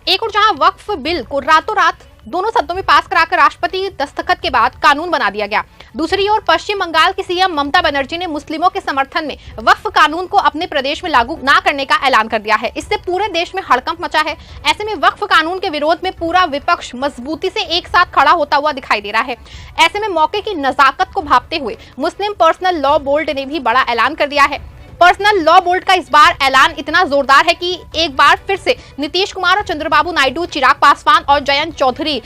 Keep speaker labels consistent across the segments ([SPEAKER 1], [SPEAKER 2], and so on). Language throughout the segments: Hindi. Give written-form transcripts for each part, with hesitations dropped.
[SPEAKER 1] एक और जहां वक्फ बिल को रातों रात दोनों सदनों में पास कराकर राष्ट्रपति दस्तखत के बाद कानून बना दिया गया, दूसरी ओर पश्चिम बंगाल की सीएम ममता बनर्जी ने मुस्लिमों के समर्थन में वक्फ कानून को अपने प्रदेश में लागू ना करने का ऐलान कर दिया है। इससे पूरे देश में हड़कंप मचा है। ऐसे में वक्फ कानून के विरोध में पूरा विपक्ष मजबूती से एक साथ खड़ा होता हुआ दिखाई दे रहा है। ऐसे में मौके की नजाकत को भांपते हुए मुस्लिम पर्सनल लॉ बोर्ड ने भी बड़ा ऐलान कर दिया है। पर्सनल लॉ बोर्ड का इस बार ऐलान इतना जोरदार है कि एक बार फिर से नीतीश कुमार और चंद्रबाबू नायडू, चिराग पासवान और जयंत चौधरी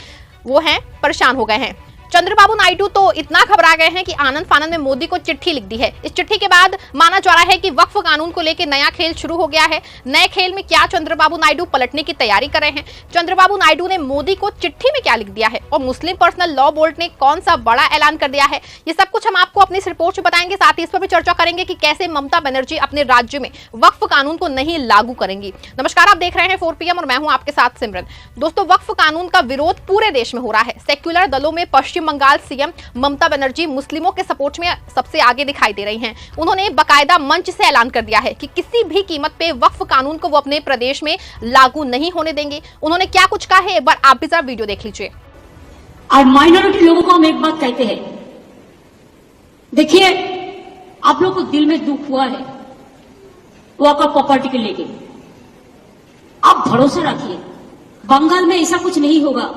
[SPEAKER 1] परेशान हो गए हैं। चंद्रबाबू नायडू तो इतना घबरा गए हैं कि आनंद फानंद में मोदी को चिट्ठी लिख दी है। इस चिट्ठी के बाद माना जा रहा है कि वक्फ कानून को लेकर नया खेल शुरू हो गया है। नए खेल में क्या चंद्रबाबू नायडू पलटने की तैयारी कर रहे हैं? चंद्रबाबू नायडू ने मोदी को चिट्ठी में क्या लिख दिया है और मुस्लिम पर्सनल लॉ बोर्ड ने कौन सा बड़ा ऐलान कर दिया है? ये सब कुछ हम आपको अपनी इस रिपोर्ट में बताएंगे। साथ ही इस पर भी चर्चा करेंगे कि कैसे ममता बनर्जी अपने राज्य में वक्फ कानून को नहीं लागू करेंगी। नमस्कार, आप देख रहे हैं 4 PM और मैं हूं आपके साथ सिमरन। दोस्तों, वक्फ कानून का विरोध पूरे देश में हो रहा है। सेक्युलर दलों में पश्चिम बंगाल सीएम ममता बनर्जी मुस्लिमों के सपोर्ट में सबसे आगे दिखाई दे रही हैं। उन्होंने बाकायदा मंच से ऐलान कर दिया है कि किसी भी कीमत पे वक्फ कानून को वो अपने प्रदेश में लागू नहीं होने देंगे। उन्होंने क्या कुछ कहा है, एक बार आप भी जरा वीडियो देख लीजिए।
[SPEAKER 2] और माइनॉरिटी लोगों को हम एक बात कहते हैं, देखिए आप लोग को दिल में दुख हुआ है वक्फ प्रॉपर्टी के लेके, आप भरोसा रखिए बंगाल में ऐसा कुछ नहीं होगा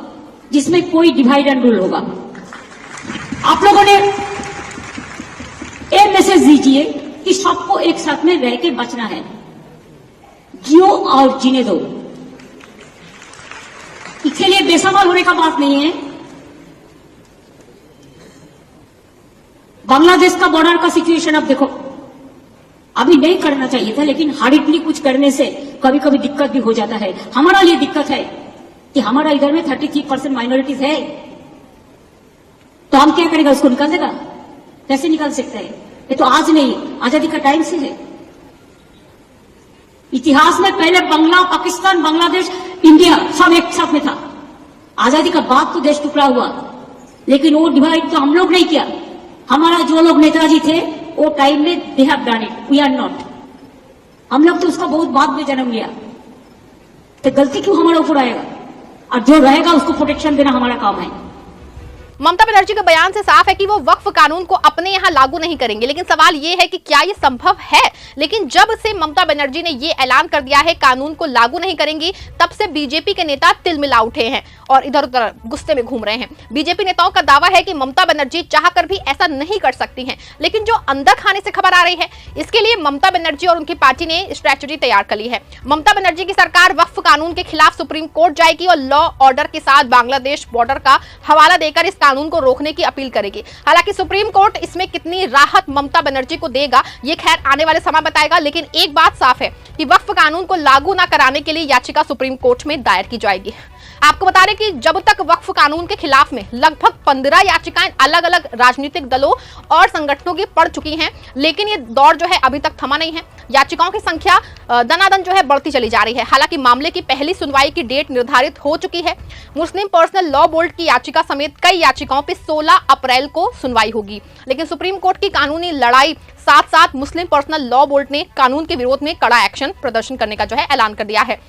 [SPEAKER 2] जिसमें कोई डिवाइड एंड रूल होगा। आप लोगों ने एक मैसेज दीजिए कि सबको एक साथ में रह के बचना है, जियो और जीने दो। इसके लिए बेसवाल होने का बात नहीं है। बांग्लादेश का बॉर्डर का सिचुएशन अब देखो, अभी नहीं करना चाहिए था, लेकिन हार्डली कुछ करने से कभी कभी दिक्कत भी हो जाता है। हमारा लिए दिक्कत है कि हमारा इधर में 33% माइनॉरिटीज है, तो हम क्या करेंगे? उसको निकाल देगा? कैसे निकाल सकते हैं? ये तो आज नहीं, आजादी का टाइम से है। इतिहास में पहले बंगला, पाकिस्तान, बांग्लादेश, इंडिया सब एक साथ में था। आजादी का बाद तो देश टुकड़ा हुआ, लेकिन वो डिवाइड तो हम लोग नहीं किया। हमारा जो लोग नेताजी थे वो टाइम में they have done it, we are not. हम लोग तो उसका बहुत बाद में जन्म लिया, तो गलती क्यों हमारे ऊपर आएगा? और जो रहेगा उसको प्रोटेक्शन देना हमारा काम है।
[SPEAKER 1] ममता बनर्जी के बयान से साफ है कि वो वक्फ कानून को अपने यहाँ लागू नहीं करेंगे, लेकिन सवाल ये है कि क्या ये संभव है? लेकिन जब से ममता बनर्जी ने ये ऐलान कर दिया है कानून को लागू नहीं करेंगी, तब से बीजेपी के नेता तिलमिला उठे हैं और इधर उधर गुस्से में घूम रहे हैं। बीजेपी नेताओं का दावा है कि ममता बनर्जी चाहकर भी ऐसा नहीं कर सकती हैं, लेकिन जो अंदर खाने से खबर आ रही है, इसके लिए ममता बनर्जी और उनकी पार्टी ने स्ट्रेटजी तैयार कर ली है। ममता बनर्जी की सरकार वक्फ कानून के खिलाफ सुप्रीम कोर्ट जाएगी और लॉ ऑर्डर के साथ बांग्लादेश बॉर्डर का हवाला देकर इस कानून को रोकने की अपील करेगी। हालांकि सुप्रीम कोर्ट इसमें कितनी राहत ममता बनर्जी को देगा, ये खैर आने वाले समय बताएगा, लेकिन एक बात साफ है कि वक्फ कानून को लागू न कराने के लिए याचिका सुप्रीम कोर्ट में दायर की जाएगी। आपको बता दें कि जब तक वक्फ कानून के खिलाफ में लगभग 15 याचिकाएं अलग अलग राजनीतिक दलों और संगठनों की पड़ चुकी हैं, लेकिन ये दौर जो है अभी तक थमा नहीं है। याचिकाओं की संख्या दनादन जो है बढ़ती चली जा रही है। हालांकि मामले की पहली सुनवाई की डेट निर्धारित हो चुकी है। मुस्लिम पर्सनल लॉ बोर्ड की याचिका समेत कई याचिकाओं पर 16 अप्रैल को सुनवाई होगी, लेकिन सुप्रीम कोर्ट की कानूनी लड़ाई साथ साथ मुस्लिम पर्सनल लॉ बोर्ड ने कानून के विरोध में कड़ा एक्शन प्रदर्शन करने का जो है ऐलान कर दिया है।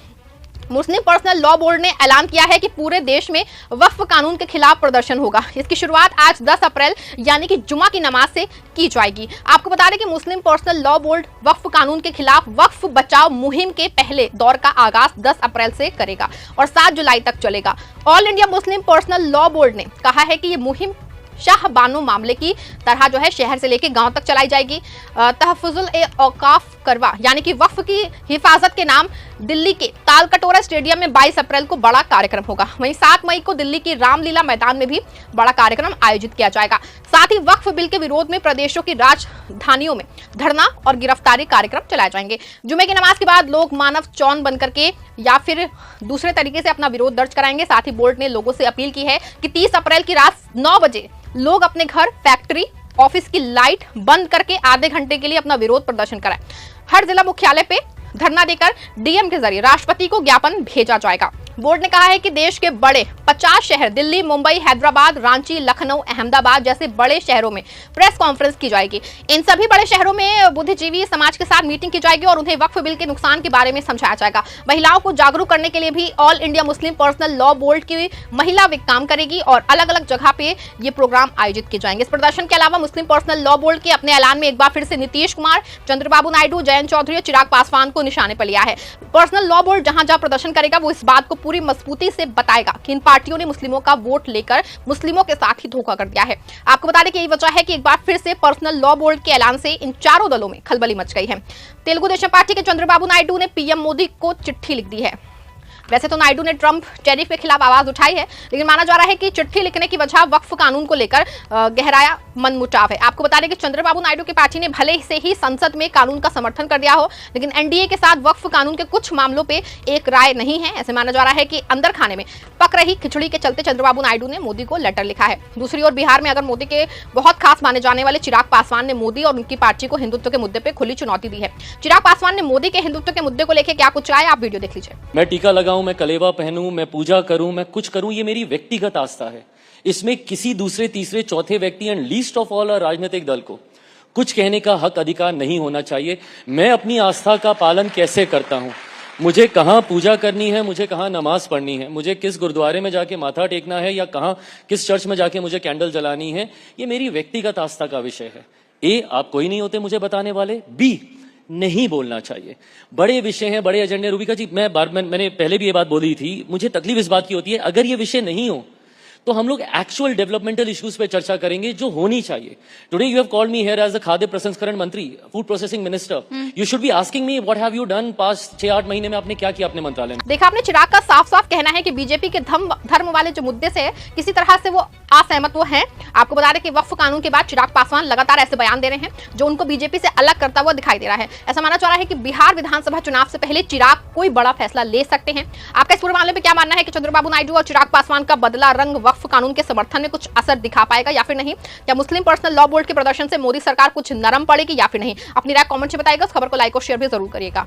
[SPEAKER 1] मुस्लिम पर्सनल लॉ बोर्ड ने ऐलान किया है कि पूरे देश में वक्फ कानून के खिलाफ प्रदर्शन होगा। इसकी शुरुआत आज 10 अप्रैल यानी कि जुमा की नमाज से की जाएगी। आपको बता दें कि मुस्लिम पर्सनल लॉ बोर्ड वक्फ कानून के खिलाफ वक्फ बचाओ मुहिम के पहले दौर का आगाज 10 अप्रैल से करेगा और 7 जुलाई तक चलेगा। All India Muslim personal law board ने कहा है कि ये मुहिम शाह बानो मामले की तरह जो है शहर से लेकर गांव तक चलाई जाएगी। तहफुजुल ए औकाफ करवा यानी कि वक्फ की हिफाजत के नाम दिल्ली के तालकटोरा स्टेडियम में 22 अप्रैल को बड़ा कार्यक्रम होगा। वहीं 7 मई को दिल्ली की रामलीला मैदान में भी बड़ा कार्यक्रम आयोजित किया जाएगा। साथ ही वक्फ बिल के विरोध में प्रदेशों की राजधानियों में धरना और गिरफ्तारी कार्यक्रम चलाए जाएंगे। जुमे की नमाज के बाद लोग मानव चौन बन करके या फिर दूसरे तरीके से अपना विरोध दर्ज कराएंगे। साथ ही बोर्ड ने लोगों से अपील की है कि 30 अप्रैल की रात 9 बजे लोग अपने घर, फैक्ट्री, ऑफिस की लाइट बंद करके आधे घंटे के लिए अपना विरोध प्रदर्शन कराएं। हर जिला मुख्यालय पे धरना देकर डीएम के जरिए राष्ट्रपति को ज्ञापन भेजा जाएगा। बोर्ड ने कहा है कि देश के बड़े 50 शहर दिल्ली, मुंबई, हैदराबाद, रांची, लखनऊ, अहमदाबाद जैसे बड़े शहरों में प्रेस कॉन्फ्रेंस की जाएगी। इन सभी बड़े शहरों में बुद्धिजीवी समाज के साथ मीटिंग की जाएगी और उन्हें वक्फ बिल के नुकसान के बारे में समझाया जाएगा। महिलाओं को जागरूक करने के लिए भी all India Muslim personal law board की महिला विंग काम करेगी और अलग अलग जगह पे ये प्रोग्राम आयोजित किए जाएंगे। इस प्रदर्शन के अलावा मुस्लिम पर्सनल लॉ बोर्ड के अपने ऐलान में एक बार फिर से नीतीश कुमार, चंद्रबाबू नायडू, जयंत चौधरी और चिराग पासवान को निशाने पर लिया है। पर्सनल लॉ बोर्ड जहां जहां प्रदर्शन करेगा वो इस बात को पूरी मजबूती से बताएगा कि इन पार्टियों ने मुस्लिमों का वोट लेकर मुस्लिमों के साथ ही धोखा कर दिया है। आपको बता दें कि यही वजह है कि एक बार फिर से पर्सनल लॉ बोर्ड के ऐलान से इन चारों दलों में खलबली मच गई है। तेलुगु देशम पार्टी के चंद्रबाबू नायडू ने पीएम मोदी को चिट्ठी लिख दी है। वैसे तो नायडू ने ट्रंप टैरिफ के खिलाफ आवाज उठाई है, लेकिन माना जा रहा है कि चिट्ठी लिखने की वजह वक्फ कानून को लेकर गहराया मनमुटाव है। आपको बता दें कि चंद्रबाबू नायडू की पार्टी ने भले से ही संसद में कानून का समर्थन कर दिया हो, लेकिन एनडीए के साथ वक्फ कानून के कुछ मामलों पे एक राय नहीं है। ऐसे माना जा रहा है कि अंदर खाने में पक रही खिचड़ी के चलते चंद्रबाबू नायडू ने मोदी को लेटर लिखा है। दूसरी ओर बिहार में अगर मोदी के बहुत खास माने जाने वाले चिराग पासवान ने मोदी और उनकी पार्टी को हिंदुत्व के मुद्दे पर खुली चुनौती दी है। चिराग पासवान ने मोदी के हिंदुत्व के मुद्दे को लेकर क्या कुछ कहा है, आप वीडियो देख लीजिए।
[SPEAKER 3] मैं टीका लगाऊं, मैं कलेवा पहनूं, मैं पूजा करूं, मैं कुछ करूं, ये मेरी व्यक्तिगत आस्था है। इसमें किसी दूसरे, तीसरे, चौथे व्यक्ति एंड लीस्ट ऑफ ऑल राजनीतिक दल को कुछ कहने का हक अधिकार नहीं होना चाहिए। मैं अपनी आस्था का पालन कैसे करता हूं, मुझे कहां पूजा करनी है, मुझे कहां नमाज पढ़नी है, मुझे किस गुरुद्वारे में जाके माथा टेकना है या कहां किस चर्च में जाके मुझे कैंडल जलानी है, ये मेरी व्यक्तिगत आस्था का विषय है। ए, आप कोई नहीं होते मुझे बताने वाले। बी, नहीं बोलना चाहिए। बड़े विषय हैं, बड़े एजेंडे। रूबिका जी, मैंने पहले भी ये बात बोली थी, मुझे तकलीफ इस बात की होती है अगर ये विषय नहीं हो तो हम लोग एक्चुअल डेवलपमेंटल इश्यूज पे चर्चा करेंगे जो होनी चाहिए। Today you have called me here as a खाद्य प्रसंस्करण मंत्री, food processing minister. You should be asking me what have you done past 6-8 महीने में, आपने क्या किया अपने मंत्रालय में।
[SPEAKER 1] देखा आपने, चिराग का साफ साफ कहना है कि बीजेपी के धर्म वाले जो मुद्दे से किसी तरह से वो असहमत वो हैं। आपको बता दें कि वक्फ कानून के बाद चिराग पासवान लगातार ऐसे बयान दे रहे हैं जो उनको बीजेपी से अलग करता हुआ दिखाई दे रहा है। ऐसा माना जा रहा है कि बिहार विधानसभा चुनाव से पहले चिराग कोई बड़ा फैसला ले सकते हैं। आपका इस पूरे मामले में क्या मानना है कि चंद्रबाबू नायडू और चिराग पासवान का बदला रंग वक्फ कानून के समर्थन में कुछ असर दिखा पाएगा या फिर नहीं? क्या मुस्लिम पर्सनल लॉ बोर्ड के प्रदर्शन से मोदी सरकार कुछ नरम पड़ेगी या फिर नहीं? अपनी राय कमेंट में बताइएगा। इस खबर को लाइक और शेयर भी जरूर करिएगा।